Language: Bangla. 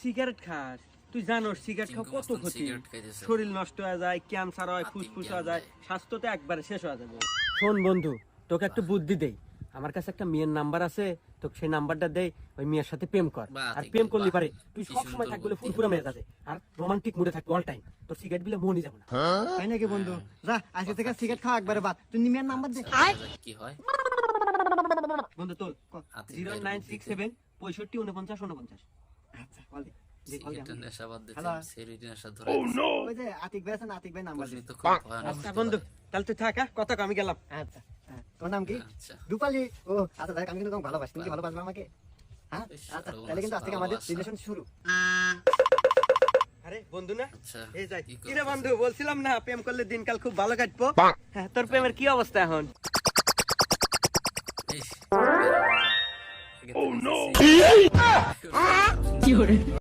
সিগারেট খাস, তুই জানোস সিগারেট খাওয়া কত ক্ষতি, শরীর নষ্ট হয়ে যায়, ক্যান্সার হয়, ফুসফুস হয়ে যায়, স্বাস্থ্য তো একবারে শেষ হয়ে যাবে। শোন বন্ধু, তোকে একটা বুদ্ধি দেই, আমার কাছে একটা মেয়ের নাম্বার আছে, তোকে সেই নাম্বারটা দেই, ওই মেয়ের সাথে প্রেম কর। আর প্রেম করলি পারে তুই সব সময় থাকবি ফুরফুরা মেয়ে যাবে, আর রোমান্টিক মুডে থাকবি অল টাইম, তোর সিগারেট বিলে মনই যাবে না। তাই নাকি বন্ধু? যা আজকে থেকে সিগারেট খাওয়া একবারে বাদ, তুই মেয়ের নাম্বার দে। কি হয় বন্ধু তোর 0967 65 49 49। আচ্ছা বল দে। সিগারেটের নেশা বাদ দিতে হ্যালো। সেরিটি নেশা ধরে ওই যে আতিক ভাই আছে না, আতিক ভাই নাম্বার দে। তো খুব ভয়ানক আচ্ছা হতে বন্ধু, পারে। তাহলে তুই থাক, কথা কম, আমি গেলাম। আচ্ছা হ্যাঁ, তোর নাম কি? আচ্ছা রূপালী। ও আচ্ছা দেখ, আমি কিন্তু তোমাকে ভালোবাসি, তুমি কি ভালোবাসবে আমাকে? হ্যাঁ আচ্ছা, তাহলে কিন্তু আজ থেকে আমাদের রিলেশন শুরু। আরে বন্ধু না, আচ্ছা এই যাই। কি কি রে করতেছিস? বন্ধু, বলছিলাম না প্রেম করলে দিনকাল খুব ভালো কাটবো। হ্যাঁ, তোর প্রেমের কি অবস্থা এখন? ইস, Oh no!